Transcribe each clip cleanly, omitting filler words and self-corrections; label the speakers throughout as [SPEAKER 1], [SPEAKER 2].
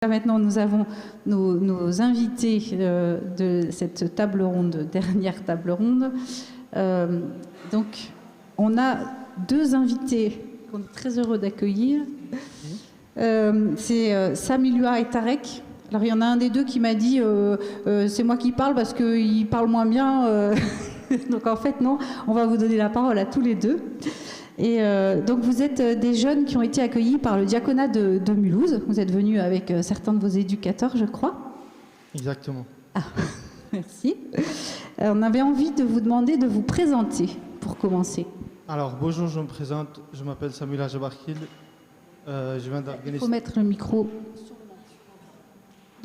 [SPEAKER 1] Maintenant, nous avons nos invités de cette table ronde, dernière table ronde. Donc, on a deux invités qu'on est très heureux d'accueillir. C'est Samilua et Tarek. Alors, il y en a un des deux qui m'a dit c'est moi qui parle parce qu'il parle moins bien. Donc, en fait, non, on va vous donner la parole à tous les deux. Et donc, vous êtes des jeunes qui ont été accueillis par le diaconat de Mulhouse. Vous êtes venus avec certains de vos éducateurs, je crois.
[SPEAKER 2] Exactement.
[SPEAKER 1] Ah, merci. On avait envie de vous demander de vous présenter pour commencer.
[SPEAKER 2] Alors, bonjour, je me présente. Je m'appelle Samilua Jabarkil. Je viens d'Afghanistan.
[SPEAKER 1] Il faut mettre le micro.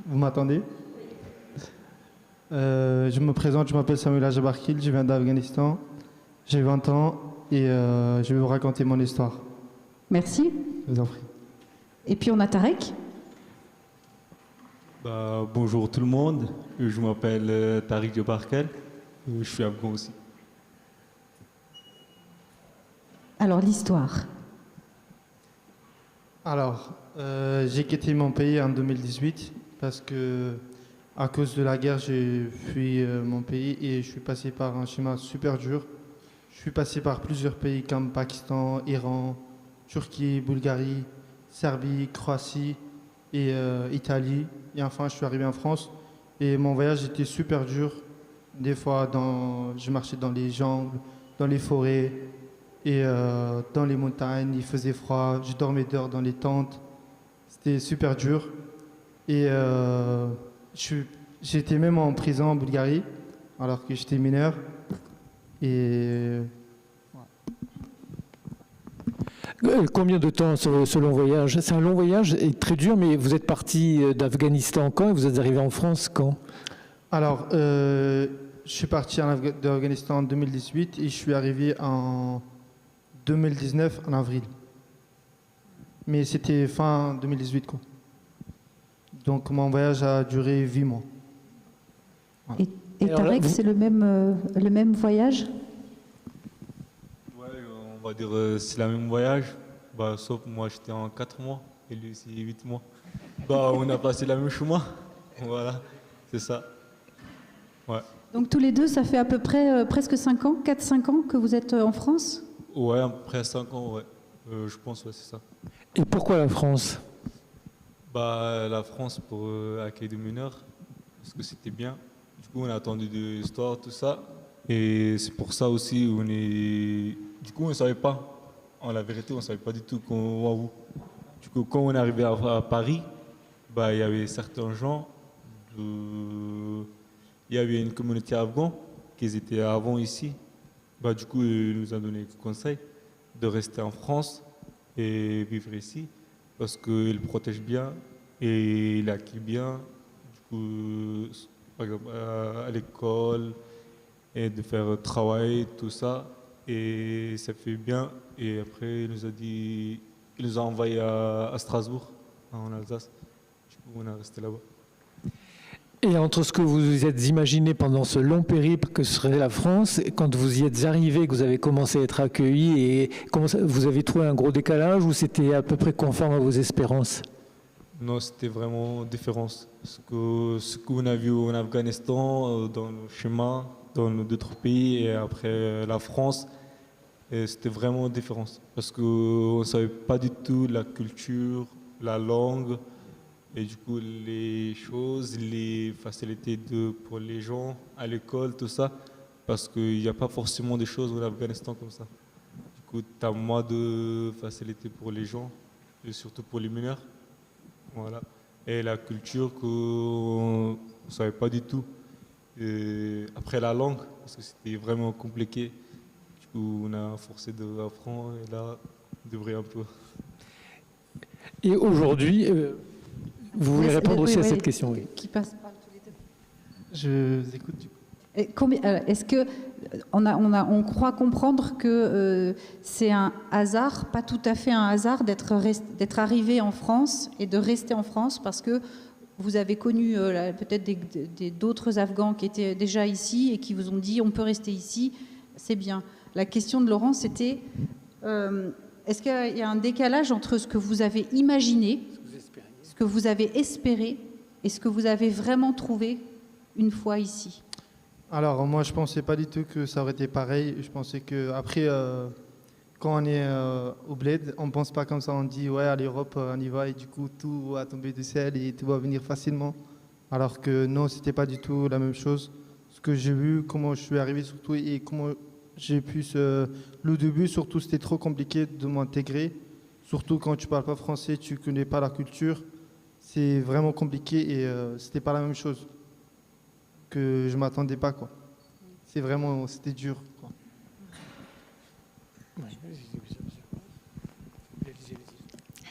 [SPEAKER 2] Vous m'attendez? Je me présente, je m'appelle Samilua Jabarkil. Je viens d'Afghanistan. J'ai 20 ans et je vais vous raconter mon histoire.
[SPEAKER 1] Merci.
[SPEAKER 2] Je vous en prie.
[SPEAKER 1] Et puis, on a Tarek.
[SPEAKER 3] Bonjour tout le monde, je m'appelle Tariq Jabarkil, je suis afghan aussi.
[SPEAKER 1] Alors, l'histoire.
[SPEAKER 2] Alors, j'ai quitté mon pays en 2018 parce que, à cause de la guerre, j'ai fui mon pays et je suis passé par un chemin super dur. Je suis passé par plusieurs pays comme Pakistan, Iran, Turquie, Bulgarie, Serbie, Croatie et Italie. Et enfin, je suis arrivé en France et mon voyage était super dur. Des fois, je marchais dans les jungles, dans les forêts et dans les montagnes. Il faisait froid, je dormais dehors dans les tentes. C'était super dur. Et j'étais même en prison en Bulgarie alors que j'étais mineur. Et
[SPEAKER 4] combien de temps ce long voyage? C'est un long voyage et très dur, mais vous êtes parti d'Afghanistan quand et vous êtes arrivé en France quand?
[SPEAKER 2] Alors, je suis parti d'Afghanistan en 2018 et je suis arrivé en 2019 en avril. Mais c'était fin 2018 quoi. Donc mon voyage a duré 8 mois.
[SPEAKER 1] Et Tarek, c'est le même voyage?
[SPEAKER 3] Ouais, on va dire c'est le même voyage, sauf moi j'étais en 4 mois et lui c'est 8 mois. On a passé le même chemin, voilà, c'est ça. Ouais.
[SPEAKER 1] Donc tous les deux, ça fait à peu près presque 5 ans, 4-5 ans que vous êtes en France?
[SPEAKER 3] Ouais, à peu près 5 ans, ouais. Je pense, ouais, c'est ça.
[SPEAKER 4] Et pourquoi la France?
[SPEAKER 3] La France pour accueillir des mineurs, parce que c'était bien. Du coup, on a attendu de l'histoire, tout ça. Et c'est pour ça aussi Du coup, on ne savait pas. En la vérité, on ne savait pas du tout qu'on va où. Du coup, quand on est arrivé à Paris, il y avait certains gens. Il y avait une communauté afghane qui étaient avant ici. Du coup, il nous a donné le conseil de rester en France et vivre ici parce qu'il protège bien et il accueille bien. Du coup, par exemple, à l'école et de faire travail, tout ça. Et ça fait bien. Et après, il nous a envoyés à Strasbourg, en Alsace. Du coup, on est resté là-bas.
[SPEAKER 4] Et entre ce que vous vous êtes imaginé pendant ce long périple que serait la France, et quand vous y êtes arrivé, que vous avez commencé à être accueilli, et vous avez trouvé un gros décalage ou c'était à peu près conforme à vos espérances?
[SPEAKER 3] Non, c'était vraiment différent. Ce qu'on a vu en Afghanistan, dans le chemin, dans d'autres pays, et après la France, c'était vraiment différent. Parce qu'on ne savait pas du tout la culture, la langue, et du coup les choses, les facilités pour les gens à l'école, tout ça. Parce qu'il n'y a pas forcément des choses en Afghanistan comme ça. Du coup, tu as moins de facilités pour les gens, et surtout pour les mineurs. Voilà. Et la culture qu'on ne savait pas du tout. Et après la langue, parce que c'était vraiment compliqué. Du coup, on a forcé d'apprendre et là, de briller un peu.
[SPEAKER 4] Et aujourd'hui, vous voulez répondre aussi à cette question?
[SPEAKER 1] Oui. Qui passe par tous les deux.
[SPEAKER 2] Je vous écoute du coup.
[SPEAKER 1] Est-ce que on croit comprendre que c'est un hasard, pas tout à fait un hasard, d'être arrivé en France et de rester en France parce que vous avez connu peut-être d'autres Afghans qui étaient déjà ici et qui vous ont dit on peut rester ici, c'est bien. La question de Laurent, c'était est-ce qu'il y a un décalage entre ce que vous avez imaginé, ce que vous avez espéré et ce que vous avez vraiment trouvé une fois ici?
[SPEAKER 2] Alors, moi, je pensais pas du tout que ça aurait été pareil. Je pensais que après, quand on est au bled, on pense pas comme ça. On dit, ouais, à l'Europe, on y va et du coup, tout va tomber du ciel et tout va venir facilement. Alors que non, c'était pas du tout la même chose. Ce que j'ai vu, comment je suis arrivé surtout et comment j'ai pu le début, surtout, c'était trop compliqué de m'intégrer. Surtout quand tu parles pas français, tu connais pas la culture. C'est vraiment compliqué et c'était pas la même chose que je m'attendais pas, quoi. C'était dur, quoi.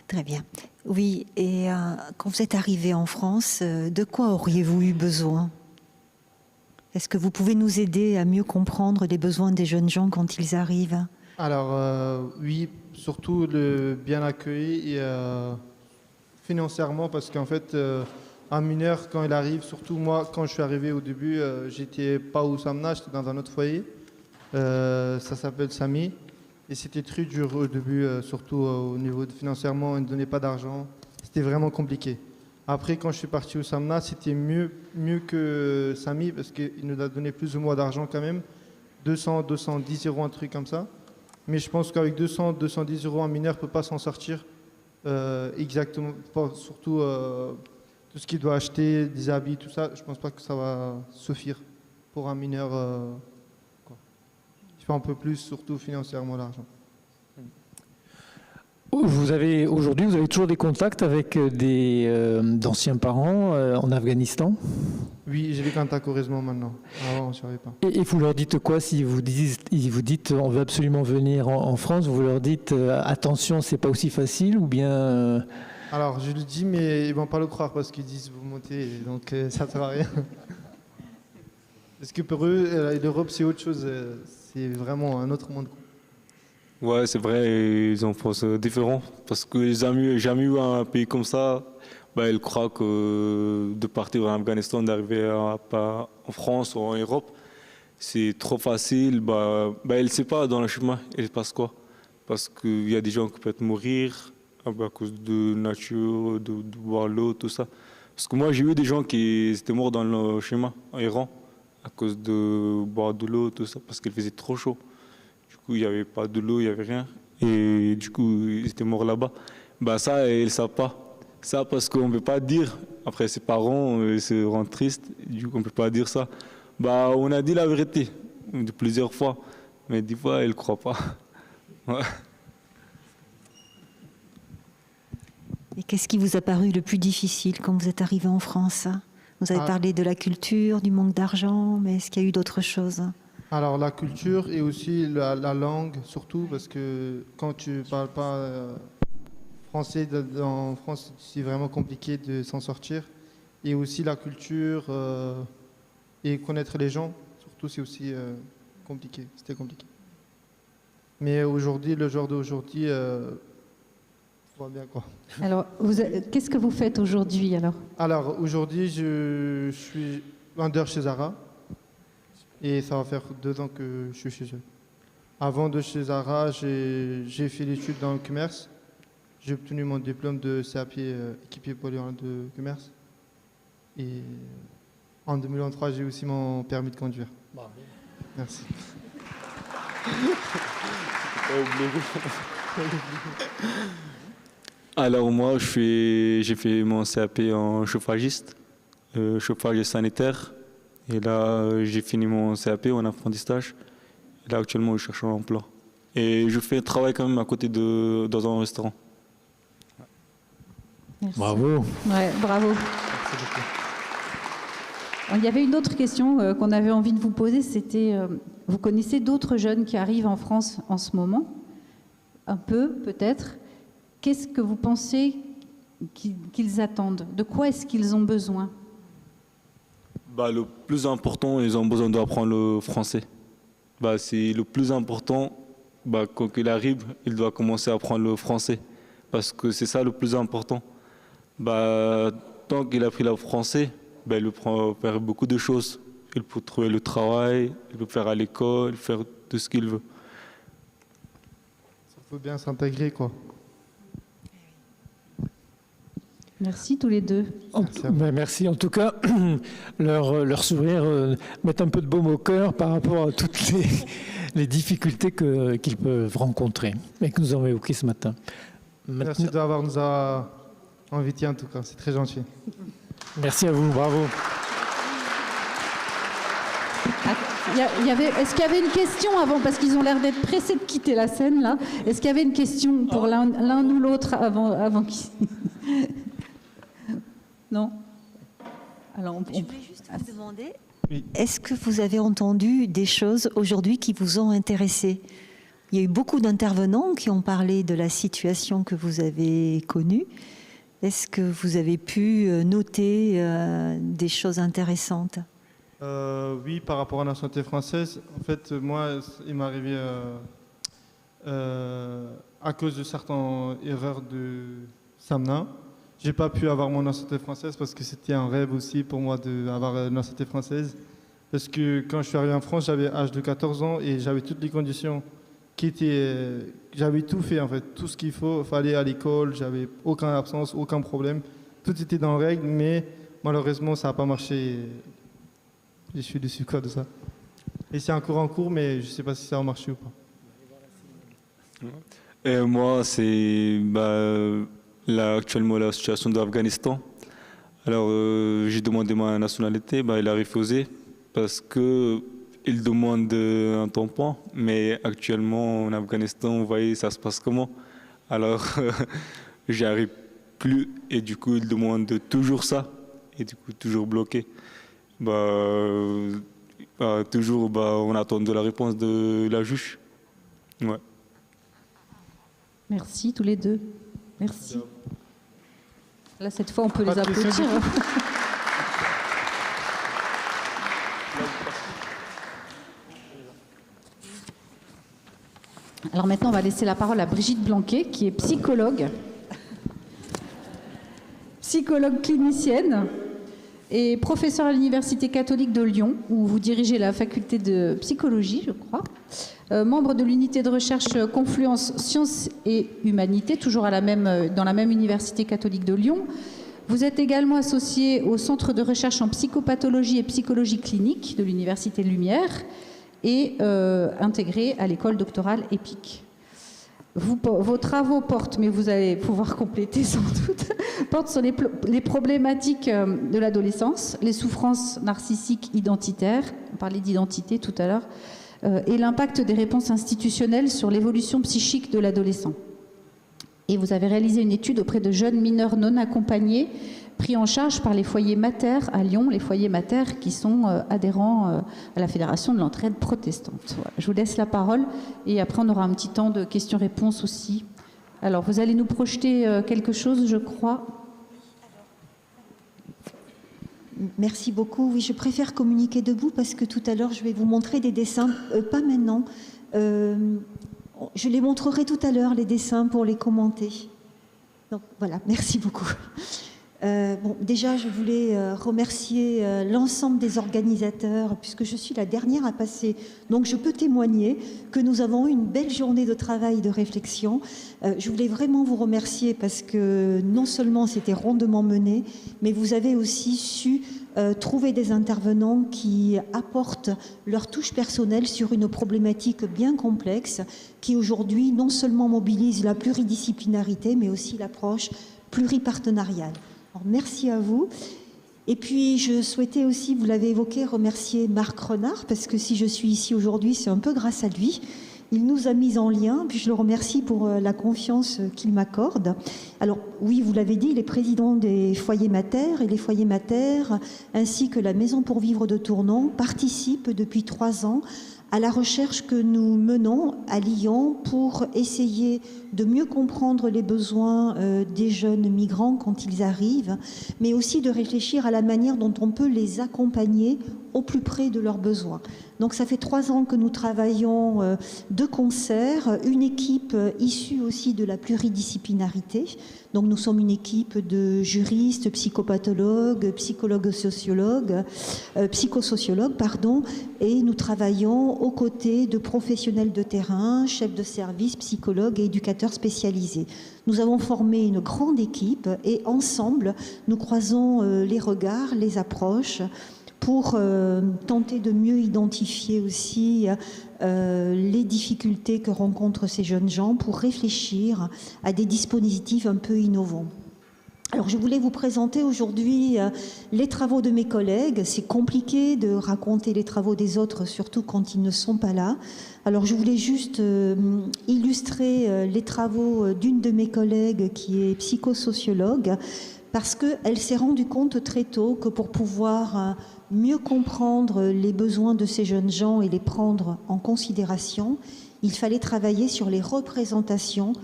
[SPEAKER 5] Très bien. Oui, et quand vous êtes arrivé en France, de quoi auriez-vous eu besoin? Est-ce que vous pouvez nous aider à mieux comprendre les besoins des jeunes gens quand ils arrivent?
[SPEAKER 2] Alors, oui, surtout le bien accueilli et financièrement, parce qu'en fait, un mineur, quand il arrive, surtout moi, quand je suis arrivé au début, j'étais pas au Samna, j'étais dans un autre foyer. Ça s'appelle Sami. Et c'était très dur au début, surtout au niveau de financièrement, ils ne donnaient pas d'argent. C'était vraiment compliqué. Après, quand je suis parti au Samna, c'était mieux que Sami, parce qu'il nous a donné plus ou moins d'argent quand même. 200, 210 euros, un truc comme ça. Mais je pense qu'avec 200, 210 euros, un mineur ne peut pas s'en sortir exactement, surtout tout ce qu'il doit acheter, des habits, tout ça. Je ne pense pas que ça va suffire pour un mineur. Il fait un peu plus, surtout financièrement, l'argent.
[SPEAKER 4] Aujourd'hui, vous avez toujours des contacts avec d'anciens parents en Afghanistan?
[SPEAKER 2] Oui, j'ai des contacts heureusement maintenant. Avant, on ne savait pas.
[SPEAKER 4] Et vous leur dites quoi si ils vous dites on veut absolument venir en France? Vous leur dites attention, c'est pas aussi facile ou bien
[SPEAKER 2] Alors, je le dis, mais ils ne vont pas le croire parce qu'ils disent vous montez, donc ça ne sert à rien. Parce que pour eux, l'Europe, c'est autre chose. C'est vraiment un autre monde.
[SPEAKER 3] Ouais, c'est vrai, ils ont pensé différent. Parce que j'ai jamais eu un pays comme ça. Bah, ils croient que de partir en Afghanistan, d'arriver en France ou en Europe, c'est trop facile. Il ne sait pas dans le chemin, il se passe quoi. Parce qu'il y a des gens qui peuvent mourir à cause de nature, de boire l'eau, tout ça. Parce que moi, j'ai vu des gens qui étaient morts dans le chemin, en Iran, à cause de boire de l'eau, tout ça, parce qu'il faisait trop chaud. Du coup, il n'y avait pas de l'eau, il n'y avait rien. Et du coup, ils étaient morts là-bas. Ça, ils ne savent pas. Ça, parce qu'on ne peut pas dire. Après, ses parents se rendent tristes. Du coup, on ne peut pas dire ça. On a dit la vérité de plusieurs fois. Mais des fois, ils ne croient pas. Ouais.
[SPEAKER 5] Et qu'est-ce qui vous a paru le plus difficile quand vous êtes arrivé en France? Vous avez parlé de la culture, du manque d'argent, mais est-ce qu'il y a eu d'autres choses?
[SPEAKER 2] Alors, la culture et aussi la langue, surtout, parce que quand tu ne parles pas français en France, c'est vraiment compliqué de s'en sortir. Et aussi la culture et connaître les gens, surtout, c'est aussi compliqué. C'était compliqué. Mais aujourd'hui, le jour d'aujourd'hui, tout va bien, quoi.
[SPEAKER 1] Alors, qu'est-ce que vous faites aujourd'hui alors?
[SPEAKER 2] Alors, aujourd'hui, je suis vendeur chez Zara. Et ça va faire 2 ans que je suis chez eux. Avant de chez Zara, j'ai fait l'étude dans le commerce. J'ai obtenu mon diplôme de CAP équipier polyvalent de commerce. Et en 2023, j'ai aussi mon permis de conduire. Bravo. Merci.
[SPEAKER 3] Alors moi, j'ai fait mon CAP en chauffagiste, chauffage et sanitaire. Et là, j'ai fini mon CAP en apprentissage. Et là, actuellement, je cherche un emploi. Et je fais un travail quand même à côté dans un restaurant.
[SPEAKER 1] Merci.
[SPEAKER 4] Bravo.
[SPEAKER 1] Ouais, bravo.
[SPEAKER 2] Merci beaucoup.
[SPEAKER 1] Il y avait une autre question qu'on avait envie de vous poser, c'était, vous connaissez d'autres jeunes qui arrivent en France en ce moment? Un peu, peut-être. Qu'est-ce que vous pensez qu'ils attendent? De quoi est-ce qu'ils ont besoin?
[SPEAKER 3] Le plus important, ils ont besoin d'apprendre le français. C'est le plus important. Quand il arrive, il doit commencer à apprendre le français. Parce que c'est ça le plus important. Tant qu'il a appris le français, il peut faire beaucoup de choses. Il peut trouver le travail, il peut faire à l'école, faire tout ce qu'il veut.
[SPEAKER 2] Il faut bien s'intégrer, quoi.
[SPEAKER 1] Merci tous les deux.
[SPEAKER 4] Merci. En tout cas, leur sourire met un peu de baume au cœur par rapport à toutes les difficultés qu'ils peuvent rencontrer et que nous avons évoquées ce matin.
[SPEAKER 2] Merci d'avoir nous invités en tout cas, c'est très gentil.
[SPEAKER 4] Merci à vous, bravo.
[SPEAKER 1] Est-ce qu'il y avait une question avant, parce qu'ils ont l'air d'être pressés de quitter la scène là. Est-ce qu'il y avait une question pour l'un ou l'autre avant qu'ils... Non. Alors
[SPEAKER 5] Je voulais juste vous demander,
[SPEAKER 2] Oui.
[SPEAKER 5] est-ce que vous avez entendu des choses aujourd'hui qui vous ont intéressé? Il y a eu beaucoup d'intervenants qui ont parlé de la situation que vous avez connue. Est-ce que vous avez pu noter des choses intéressantes?
[SPEAKER 2] Oui, par rapport à la nationalité française, en fait, moi, il m'est arrivé à cause de certaines erreurs de Samna. J'ai pas pu avoir mon nationalité française parce que c'était un rêve aussi pour moi d'avoir une nationalité française. Parce que quand je suis arrivé en France, j'avais l'âge de 14 ans et j'avais toutes les conditions j'avais tout fait en fait, tout ce qu'il faut. Il fallait aller à l'école, j'avais aucune absence, aucun problème. Tout était dans les règles, mais malheureusement, ça n'a pas marché. Je suis déçu quoi de ça. Et c'est encore en cours, mais je ne sais pas si ça a marché ou pas.
[SPEAKER 3] Et moi, c'est là, actuellement la situation de l'Afghanistan. Alors, j'ai demandé ma nationalité, il a refusé parce qu'il demande un tampon. Mais actuellement, en Afghanistan, vous voyez, ça se passe comment? Alors, j'y arrive plus et du coup, il demande toujours ça et du coup, toujours bloqué. Toujours, on attend de la réponse de la juge. Ouais.
[SPEAKER 1] Merci tous les deux. Merci. Là, cette fois, on peut les
[SPEAKER 2] Pas de questions
[SPEAKER 1] applaudir.
[SPEAKER 2] du
[SPEAKER 1] Alors maintenant, on va laisser la parole à Brigitte Blanquet, qui est psychologue clinicienne et professeure à l'Université catholique de Lyon, où vous dirigez la faculté de psychologie, je crois. Membre de l'unité de recherche Confluence Sciences et Humanité, toujours dans la même Université catholique de Lyon. Vous êtes également associé au Centre de recherche en psychopathologie et psychologie clinique de l'Université Lumière et intégré à l'école doctorale EPIC. Vos travaux portent, mais vous allez pouvoir compléter sans doute, portent sur les problématiques de l'adolescence, les souffrances narcissiques identitaires, on parlait d'identité tout à l'heure, et l'impact des réponses institutionnelles sur l'évolution psychique de l'adolescent. Et vous avez réalisé une étude auprès de jeunes mineurs non accompagnés, pris en charge par les foyers Mater à Lyon, les foyers Mater qui sont adhérents à la Fédération de l'entraide protestante. Voilà. Je vous laisse la parole et après on aura un petit temps de questions-réponses aussi. Alors vous allez nous projeter quelque chose, je crois.
[SPEAKER 5] Merci beaucoup. Oui, je préfère communiquer debout parce que tout à l'heure, je vais vous montrer des dessins, pas maintenant. Je les montrerai tout à l'heure, les dessins, pour les commenter. Donc voilà, merci beaucoup. Déjà, je voulais remercier l'ensemble des organisateurs, puisque je suis la dernière à passer. Donc, je peux témoigner que nous avons eu une belle journée de travail, de réflexion. Je voulais vraiment vous remercier parce que non seulement c'était rondement mené, mais vous avez aussi su trouver des intervenants qui apportent leur touche personnelle sur une problématique bien complexe, qui aujourd'hui non seulement mobilise la pluridisciplinarité, mais aussi l'approche pluripartenariale. Alors, merci à vous. Et puis, je souhaitais aussi, vous l'avez évoqué, remercier Marc Renard, parce que si je suis ici aujourd'hui, c'est un peu grâce à lui. Il nous a mis en lien, puis je le remercie pour la confiance qu'il m'accorde. Alors, oui, vous l'avez dit, il est président des foyers Mater, et les foyers Mater, ainsi que la Maison pour vivre de Tournon, participent depuis 3 ans à la recherche que nous menons à Lyon pour essayer de mieux comprendre les besoins des jeunes migrants quand ils arrivent, mais aussi de réfléchir à la manière dont on peut les accompagner au plus près de leurs besoins. Donc ça fait 3 ans que nous travaillons de concert, une équipe issue aussi de la pluridisciplinarité. Donc nous sommes une équipe de juristes, psychopathologues, psychosociologues, et nous travaillons aux côtés de professionnels de terrain, chefs de service, psychologues et éducateurs spécialisés. Nous avons formé une grande équipe et ensemble, nous croisons les regards, les approches, pour tenter de mieux identifier aussi les difficultés que rencontrent ces jeunes gens, pour réfléchir à des dispositifs un peu innovants. Alors je voulais vous présenter aujourd'hui les travaux de mes collègues. C'est compliqué de raconter les travaux des autres, surtout quand ils ne sont pas là. Alors je voulais juste illustrer les travaux d'une de mes collègues qui est psychosociologue, parce qu'elle s'est rendue compte très tôt que pour pouvoir mieux comprendre les besoins de ces jeunes gens et les prendre en considération, il fallait travailler sur les représentations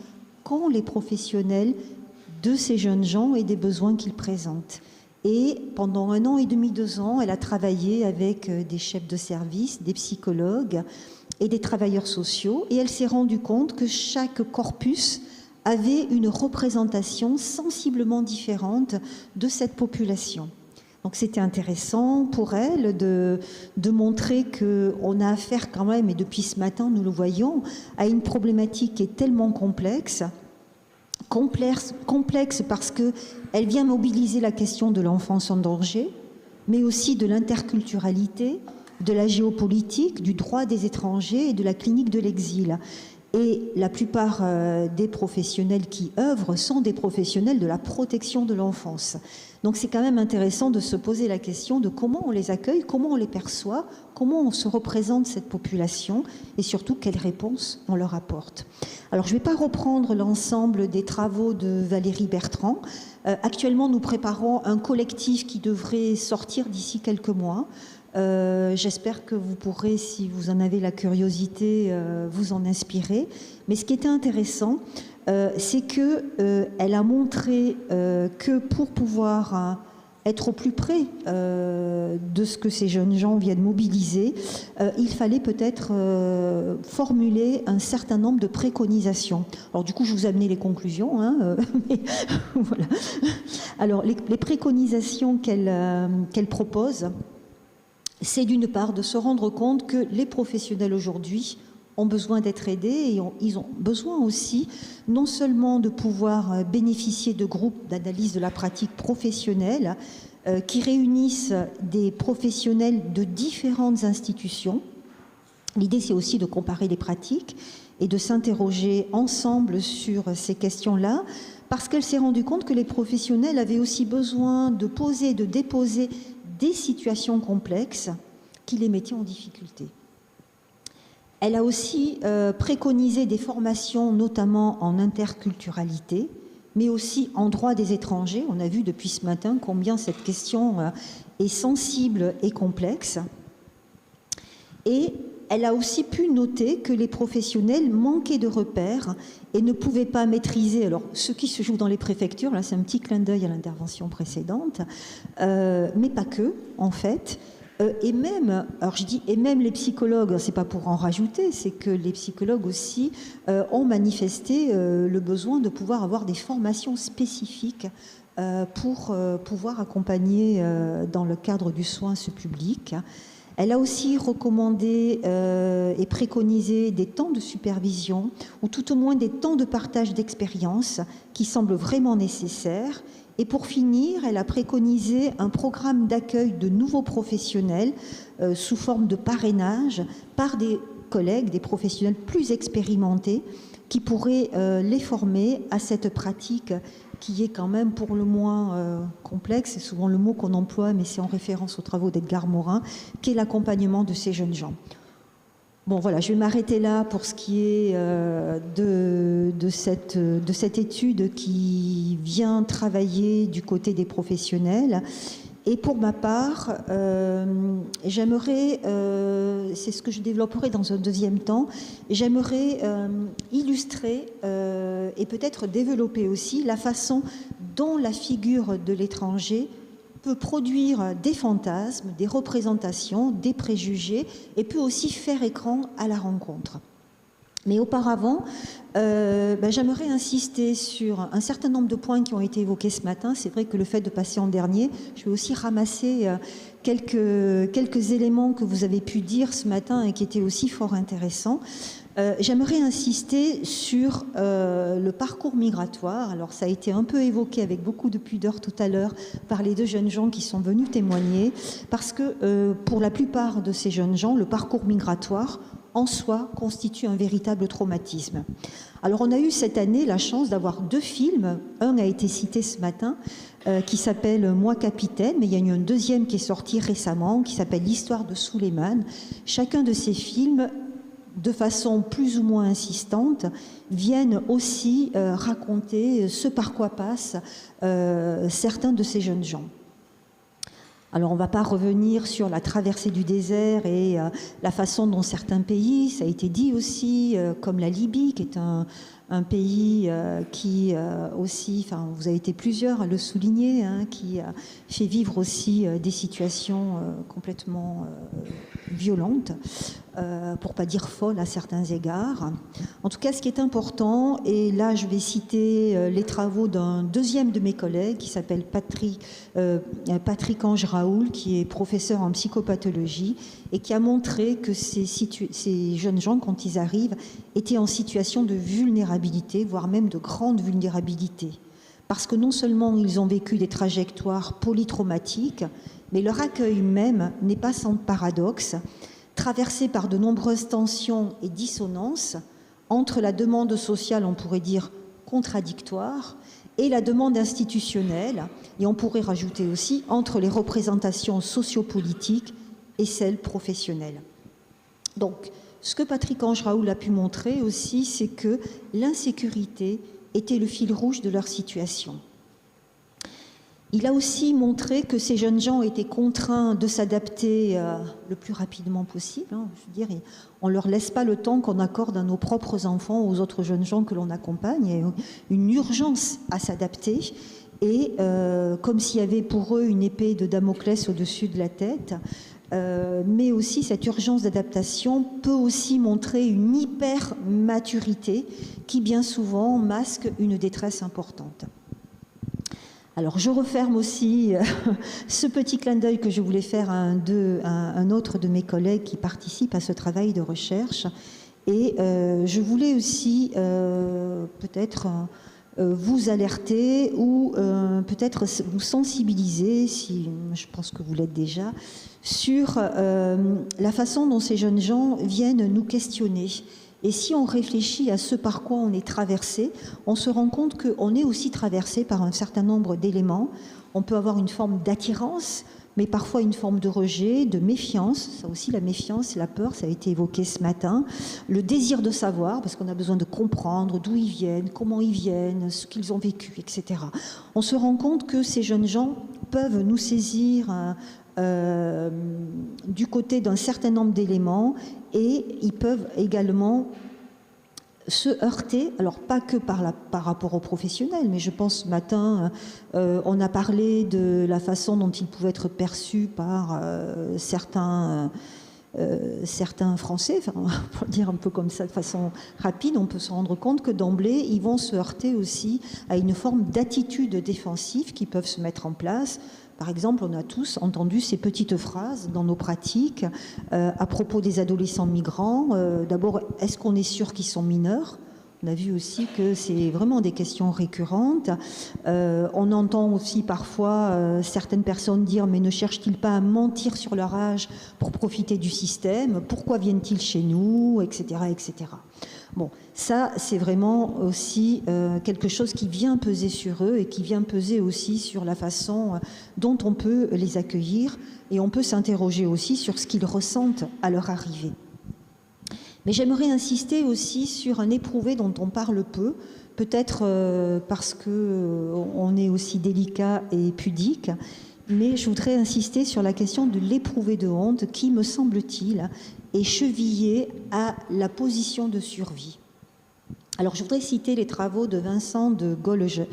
[SPEAKER 5] qu'ont les professionnels de ces jeunes gens et des besoins qu'ils présentent. Et pendant 1 an et demi, 2 ans, elle a travaillé avec des chefs de service, des psychologues et des travailleurs sociaux, et elle s'est rendue compte que chaque corpus avait une représentation sensiblement différente de cette population. Donc c'était intéressant pour elle de montrer qu'on a affaire quand même, et depuis ce matin nous le voyons, à une problématique qui est tellement complexe parce qu'elle vient mobiliser la question de l'enfance en danger, mais aussi de l'interculturalité, de la géopolitique, du droit des étrangers et de la clinique de l'exil. Et la plupart des professionnels qui œuvrent sont des professionnels de la protection de l'enfance. Donc c'est quand même intéressant de se poser la question de comment on les accueille, comment on les perçoit, comment on se représente cette population et surtout quelles réponses on leur apporte. Alors je ne vais pas reprendre l'ensemble des travaux de Valérie Bertrand. Actuellement nous préparons un collectif qui devrait sortir d'ici quelques mois. J'espère que vous pourrez, si vous en avez la curiosité, vous en inspirer. Mais ce qui était intéressant, c'est qu'elle a montré que pour pouvoir être au plus près de ce que ces jeunes gens viennent mobiliser, il fallait peut-être formuler un certain nombre de préconisations. Alors du coup, je vous ai amené les conclusions. Mais, voilà. Alors les préconisations qu'elle propose, c'est d'une part de se rendre compte que les professionnels aujourd'hui ont besoin d'être aidés et ils ont besoin aussi non seulement de pouvoir bénéficier de groupes d'analyse de la pratique professionnelle qui réunissent des professionnels de différentes institutions. L'idée, c'est aussi de comparer les pratiques et de s'interroger ensemble sur ces questions-là, parce qu'elle s'est rendue compte que les professionnels avaient aussi besoin de poser, de déposer des situations complexes qui les mettaient en difficulté. Elle a aussi préconisé des formations, notamment en interculturalité, mais aussi en droit des étrangers. On a vu depuis ce matin combien cette question est sensible et complexe. Et elle a aussi pu noter que les professionnels manquaient de repères et ne pouvaient pas maîtriser. Alors, ce qui se joue dans les préfectures, là, c'est un petit clin d'œil à l'intervention précédente, mais pas que, en fait. Et même, alors je dis, et même les psychologues, c'est pas pour en rajouter, c'est que les psychologues aussi ont manifesté le besoin de pouvoir avoir des formations spécifiques pour pouvoir accompagner dans le cadre du soin ce public. Elle a aussi recommandé et préconisé des temps de supervision, ou tout au moins des temps de partage d'expériences qui semblent vraiment nécessaires. Et pour finir, elle a préconisé un programme d'accueil de nouveaux professionnels sous forme de parrainage par des collègues, des professionnels plus expérimentés qui pourraient les former à cette pratique qui est quand même pour le moins complexe, c'est souvent le mot qu'on emploie, mais c'est en référence aux travaux d'Edgar Morin, qui est l'accompagnement de ces jeunes gens. Bon, voilà, je vais m'arrêter là pour ce qui est de cette étude qui vient travailler du côté des professionnels. Et pour ma part, j'aimerais, c'est ce que je développerai dans un deuxième temps, j'aimerais illustrer et peut-être développer aussi la façon dont la figure de l'étranger peut produire des fantasmes, des représentations, des préjugés et peut aussi faire écran à la rencontre. Mais auparavant, j'aimerais insister sur un certain nombre de points qui ont été évoqués ce matin. C'est vrai que le fait de passer en dernier, je vais aussi ramasser quelques éléments que vous avez pu dire ce matin et qui étaient aussi fort intéressants. J'aimerais insister sur le parcours migratoire. Alors ça a été un peu évoqué avec beaucoup de pudeur tout à l'heure par les deux jeunes gens qui sont venus témoigner, parce que pour la plupart de ces jeunes gens, le parcours migratoire en soi constitue un véritable traumatisme. Alors on a eu cette année la chance d'avoir 2 films. Un a été cité ce matin, qui s'appelle Moi Capitaine, mais il y a eu un deuxième qui est sorti récemment, qui s'appelle L'Histoire de Souleymane. Chacun de ces films, de façon plus ou moins insistante, viennent aussi raconter ce par quoi passent certains de ces jeunes gens. Alors on ne va pas revenir sur la traversée du désert et la façon dont certains pays, ça a été dit aussi, comme la Libye, qui est un pays qui aussi, enfin vous avez été plusieurs à le souligner, qui fait vivre aussi des situations complètement violentes, pour ne pas dire folles à certains égards. En tout cas, ce qui est important, et là je vais citer les travaux d'un deuxième de mes collègues qui s'appelle Patrick Ange Raoul, qui est professeur en psychopathologie et qui a montré que ces jeunes gens, quand ils arrivent, étaient en situation de vulnérabilité, voire même de grande vulnérabilité. Parce que non seulement ils ont vécu des trajectoires polytraumatiques, mais leur accueil même n'est pas sans paradoxe, traversé par de nombreuses tensions et dissonances entre la demande sociale, on pourrait dire contradictoire, et la demande institutionnelle, et on pourrait rajouter aussi entre les représentations sociopolitiques et celles professionnelles. Donc, ce que Patrick Ange Raoul a pu montrer aussi, c'est que l'insécurité était le fil rouge de leur situation. Il a aussi montré que ces jeunes gens étaient contraints de s'adapter le plus rapidement possible. Je veux dire, on ne leur laisse pas le temps qu'on accorde à nos propres enfants, aux autres jeunes gens que l'on accompagne. Il y a une urgence à s'adapter. Et comme s'il y avait pour eux une épée de Damoclès au-dessus de la tête, mais aussi cette urgence d'adaptation peut aussi montrer une hyper-maturité qui bien souvent masque une détresse importante. Alors je referme aussi ce petit clin d'œil que je voulais faire à un autre de mes collègues qui participe à ce travail de recherche. Et je voulais aussi peut-être vous alerter ou peut-être vous sensibiliser, si je pense que vous l'êtes déjà, sur la façon dont ces jeunes gens viennent nous questionner. Et si on réfléchit à ce par quoi on est traversé, on se rend compte qu'on est aussi traversé par un certain nombre d'éléments. On peut avoir une forme d'attirance, mais parfois une forme de rejet, de méfiance. Ça aussi, la méfiance, la peur, ça a été évoqué ce matin. Le désir de savoir, parce qu'on a besoin de comprendre d'où ils viennent, comment ils viennent, ce qu'ils ont vécu, etc. On se rend compte que ces jeunes gens peuvent nous saisir du côté d'un certain nombre d'éléments et ils peuvent également se heurter, alors pas que par rapport aux professionnels, mais je pense ce matin, on a parlé de la façon dont ils pouvaient être perçus par certains Français, enfin, pour le dire un peu comme ça de façon rapide, on peut se rendre compte que d'emblée, ils vont se heurter aussi à une forme d'attitude défensive qui peuvent se mettre en place. Par exemple, on a tous entendu ces petites phrases dans nos pratiques à propos des adolescents migrants. D'abord, est-ce qu'on est sûr qu'ils sont mineurs ? On a vu aussi que c'est vraiment des questions récurrentes. On entend aussi parfois certaines personnes dire « mais ne cherchent-ils pas à mentir sur leur âge pour profiter du système ? Pourquoi viennent-ils chez nous ?» etc. etc. Bon, ça, c'est vraiment aussi quelque chose qui vient peser sur eux et qui vient peser aussi sur la façon dont on peut les accueillir, et on peut s'interroger aussi sur ce qu'ils ressentent à leur arrivée. Mais j'aimerais insister aussi sur un éprouvé dont on parle peu, peut-être parce qu'on est aussi délicat et pudique, mais je voudrais insister sur la question de l'éprouvé de honte qui, me semble-t-il, est chevillé à la position de survie. Alors je voudrais citer les travaux de Vincent de Gollejac,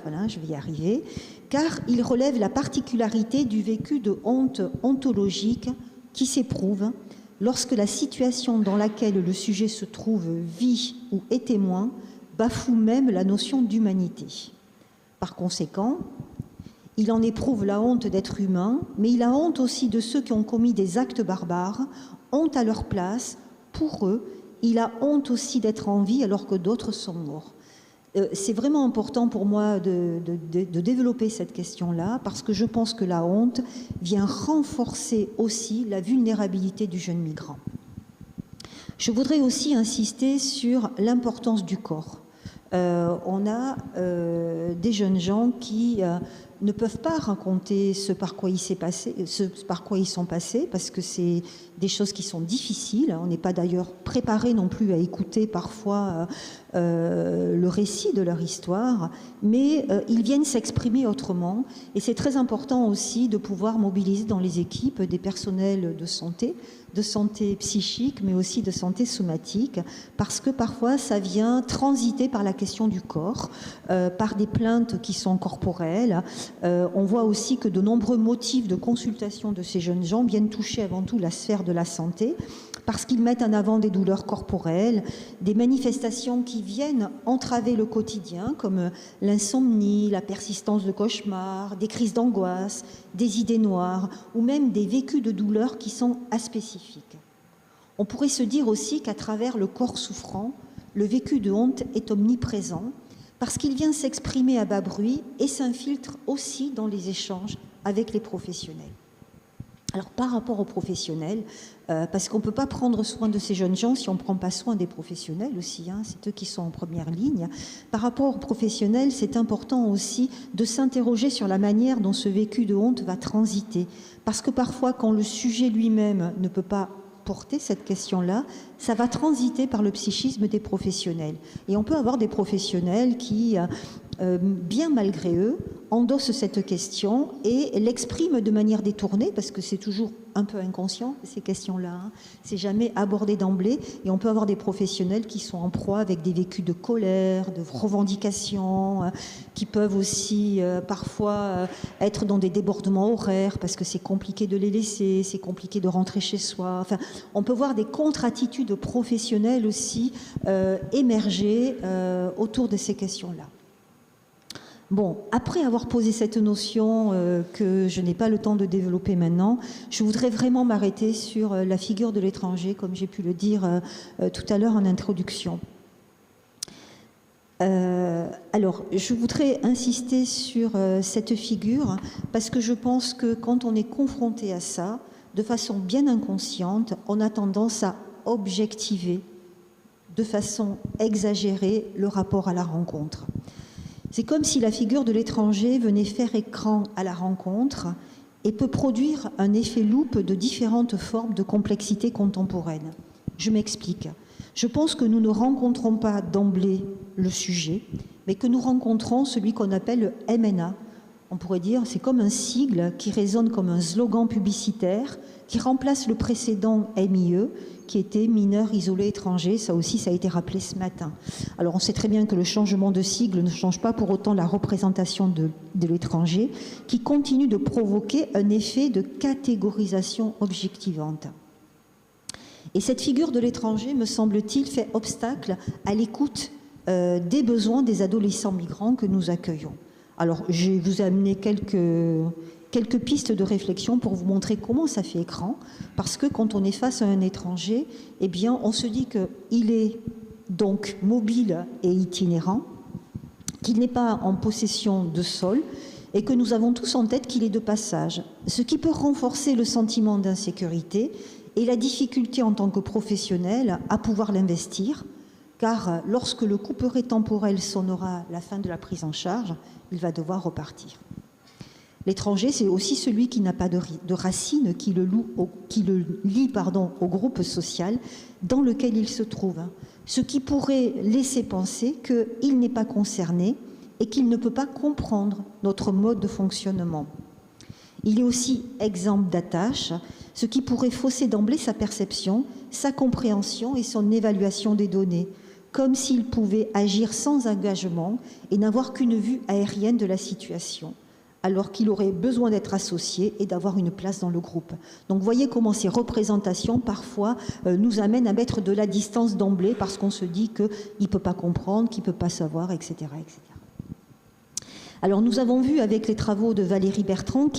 [SPEAKER 5] voilà, je vais y arriver,
[SPEAKER 6] car il relève la particularité du vécu de honte ontologique qui s'éprouve lorsque la situation dans laquelle le sujet se trouve, vit ou est témoin, bafoue même la notion d'humanité. Par conséquent, il en éprouve la honte d'être humain, mais il a honte aussi de ceux qui ont commis des actes barbares, honte à leur place. Pour eux, il a honte aussi d'être en vie alors que d'autres sont morts. C'est vraiment important pour moi de développer cette question-là, parce que je pense que la honte vient renforcer aussi la vulnérabilité du jeune migrant. Je voudrais aussi insister sur l'importance du corps. On a des jeunes gens qui ne peuvent pas raconter ce par quoi ils sont passés, parce que c'est des choses qui sont difficiles. On n'est pas d'ailleurs préparé non plus à écouter parfois le récit de leur histoire, mais ils viennent s'exprimer autrement. Et c'est très important aussi de pouvoir mobiliser dans les équipes des personnels de santé psychique, mais aussi de santé somatique, parce que parfois ça vient transiter par la question du corps, par des plaintes qui sont corporelles. On voit aussi que de nombreux motifs de consultation de ces jeunes gens viennent toucher avant tout la sphère de la santé, parce qu'ils mettent en avant des douleurs corporelles, des manifestations qui viennent entraver le quotidien, comme l'insomnie, la persistance de cauchemars, des crises d'angoisse, des idées noires, ou même des vécus de douleurs qui sont aspécifiques. On pourrait se dire aussi qu'à travers le corps souffrant, le vécu de honte est omniprésent, parce qu'il vient s'exprimer à bas bruit et s'infiltre aussi dans les échanges avec les professionnels. Alors par rapport aux professionnels, parce qu'on ne peut pas prendre soin de ces jeunes gens si on ne prend pas soin des professionnels aussi, c'est eux qui sont en première ligne. Par rapport aux professionnels, c'est important aussi de s'interroger sur la manière dont ce vécu de honte va transiter. Parce que parfois, quand le sujet lui-même ne peut pas porter cette question-là, ça va transiter par le psychisme des professionnels. Et on peut avoir des professionnels qui, bien malgré eux, endossent cette question et l'expriment de manière détournée, parce que c'est toujours un peu inconscient, ces questions-là. C'est jamais abordé d'emblée. Et on peut avoir des professionnels qui sont en proie avec des vécus de colère, de revendications, qui peuvent aussi parfois être dans des débordements horaires, parce que c'est compliqué de les laisser, c'est compliqué de rentrer chez soi. Enfin, on peut voir des contre-attitudes professionnelles aussi émerger autour de ces questions-là. Bon, après avoir posé cette notion que je n'ai pas le temps de développer maintenant, je voudrais vraiment m'arrêter sur la figure de l'étranger, comme j'ai pu le dire tout à l'heure en introduction. Alors, je voudrais insister sur cette figure, parce que je pense que quand on est confronté à ça, de façon bien inconsciente, on a tendance à objectiver de façon exagérée le rapport à la rencontre. C'est comme si la figure de l'étranger venait faire écran à la rencontre et peut produire un effet loupe de différentes formes de complexité contemporaine. Je m'explique. Je pense que nous ne rencontrons pas d'emblée le sujet, mais que nous rencontrons celui qu'on appelle le MNA. On pourrait dire c'est comme un sigle qui résonne comme un slogan publicitaire qui remplace le précédent MIE, qui était mineur isolé étranger. Ça aussi, ça a été rappelé ce matin. Alors, on sait très bien que le changement de sigle ne change pas pour autant la représentation de l'étranger, qui continue de provoquer un effet de catégorisation objectivante. Et cette figure de l'étranger, me semble-t-il, fait obstacle à l'écoute des besoins des adolescents migrants que nous accueillons. Alors, je vous ai amené quelques pistes de réflexion pour vous montrer comment ça fait écran, parce que quand on est face à un étranger, eh bien, on se dit qu'il est donc mobile et itinérant, qu'il n'est pas en possession de sol, et que nous avons tous en tête qu'il est de passage, ce qui peut renforcer le sentiment d'insécurité et la difficulté en tant que professionnel à pouvoir l'investir, car lorsque le couperet temporel sonnera la fin de la prise en charge, il va devoir repartir. L'étranger, c'est aussi celui qui n'a pas de racines, qui le lie au groupe social dans lequel il se trouve. Ce qui pourrait laisser penser qu'il n'est pas concerné et qu'il ne peut pas comprendre notre mode de fonctionnement. Il est aussi exempt d'attache, ce qui pourrait fausser d'emblée sa perception, sa compréhension et son évaluation des données, comme s'il pouvait agir sans engagement et n'avoir qu'une vue aérienne de la situation. alors qu'il aurait besoin d'être associé et d'avoir une place dans le groupe. Donc voyez comment ces représentations parfois nous amènent à mettre de la distance d'emblée parce qu'on se dit qu'il ne peut pas comprendre, qu'il ne peut pas savoir, etc., etc. Alors nous avons vu avec les travaux de Valérie Bertrand que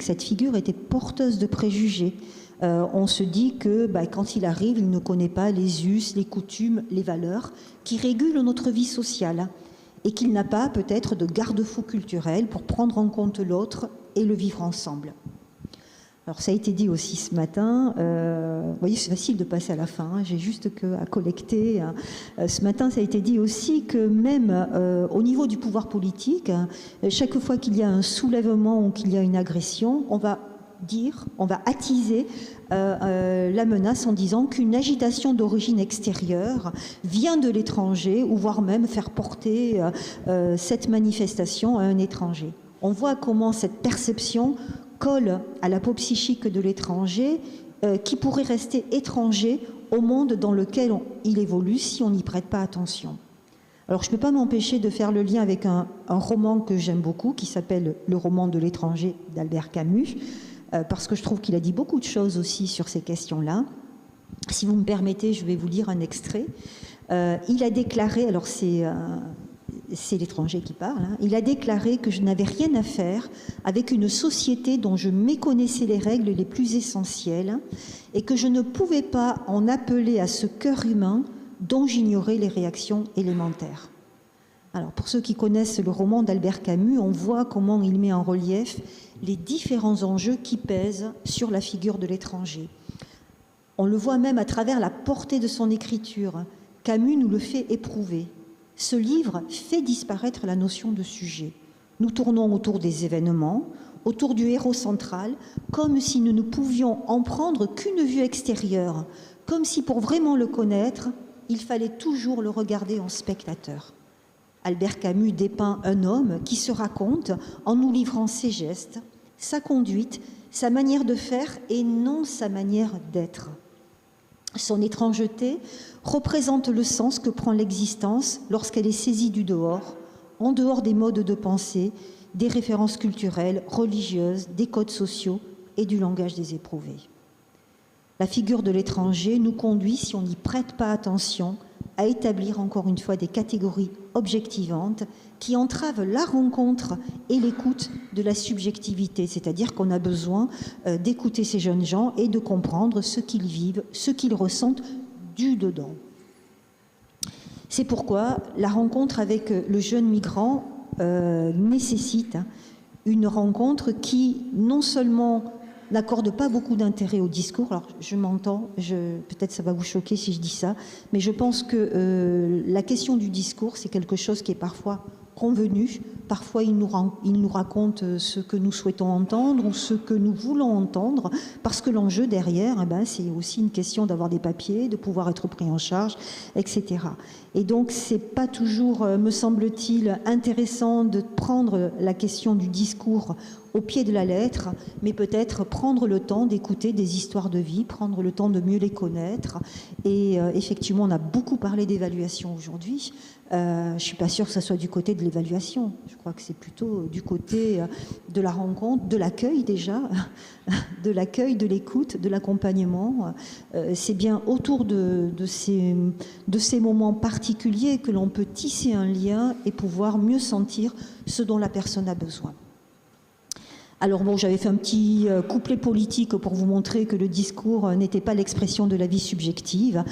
[SPEAKER 6] cette figure était porteuse de préjugés. On se dit que quand il arrive, il ne connaît pas les us, les coutumes, les valeurs qui régulent notre vie sociale et qu'il n'a pas peut-être de garde-fou culturel pour prendre en compte l'autre et le vivre ensemble. Alors ça a été dit aussi ce matin, vous voyez c'est facile de passer à la fin, j'ai juste à collecter. Ce matin ça a été dit aussi que même au niveau du pouvoir politique, chaque fois qu'il y a un soulèvement ou qu'il y a une agression, on va attiser la menace en disant qu'une agitation d'origine extérieure vient de l'étranger ou voire même faire porter cette manifestation à un étranger. On voit comment cette perception colle à la peau psychique de l'étranger qui pourrait rester étranger au monde dans lequel il évolue si on n'y prête pas attention. Alors je ne peux pas m'empêcher de faire le lien avec un roman que j'aime beaucoup qui s'appelle « Le roman de l'étranger » d'Albert Camus, parce que je trouve qu'il a dit beaucoup de choses aussi sur ces questions-là. Si vous me permettez, je vais vous lire un extrait. Il a déclaré, alors c'est l'étranger qui parle, hein, il a déclaré que je n'avais rien à faire avec une société dont je méconnaissais les règles les plus essentielles et que je ne pouvais pas en appeler à ce cœur humain dont j'ignorais les réactions élémentaires. Alors pour ceux qui connaissent le roman d'Albert Camus, on voit comment il met en relief les différents enjeux qui pèsent sur la figure de l'étranger. On le voit même à travers la portée de son écriture. Camus nous le fait éprouver. Ce livre fait disparaître la notion de sujet. Nous tournons autour des événements, autour du héros central, comme si nous ne pouvions en prendre qu'une vue extérieure, comme si pour vraiment le connaître, il fallait toujours le regarder en spectateur. Albert Camus dépeint un homme qui se raconte en nous livrant ses gestes, sa conduite, sa manière de faire et non sa manière d'être. Son étrangeté représente le sens que prend l'existence lorsqu'elle est saisie du dehors, en dehors des modes de pensée, des références culturelles, religieuses, des codes sociaux et du langage des éprouvés. La figure de l'étranger nous conduit, si on n'y prête pas attention, à établir encore une fois des catégories objectivantes qui entravent la rencontre et l'écoute de la subjectivité, c'est-à-dire qu'on a besoin d'écouter ces jeunes gens et de comprendre ce qu'ils vivent, ce qu'ils ressentent du dedans. C'est pourquoi la rencontre avec le jeune migrant nécessite une rencontre qui non seulement n'accorde pas beaucoup d'intérêt au discours. Alors, je m'entends, peut-être ça va vous choquer si je dis ça, mais je pense que la question du discours, c'est quelque chose qui est parfois convenu. Parfois, il nous raconte ce que nous souhaitons entendre ou ce que nous voulons entendre, parce que l'enjeu derrière, c'est aussi une question d'avoir des papiers, de pouvoir être pris en charge, etc. Et donc, c'est pas toujours, me semble-t-il, intéressant de prendre la question du discours au pied de la lettre, mais peut-être prendre le temps d'écouter des histoires de vie, prendre le temps de mieux les connaître. Et effectivement, on a beaucoup parlé d'évaluation aujourd'hui. Je ne suis pas sûre que ça soit du côté de l'évaluation. Je crois que c'est plutôt du côté de la rencontre, de l'accueil déjà, de l'accueil, de l'écoute, de l'accompagnement. C'est bien autour de ces moments particuliers que l'on peut tisser un lien et pouvoir mieux sentir ce dont la personne a besoin. Alors bon, j'avais fait un petit couplet politique pour vous montrer que le discours n'était pas l'expression de la vie subjective.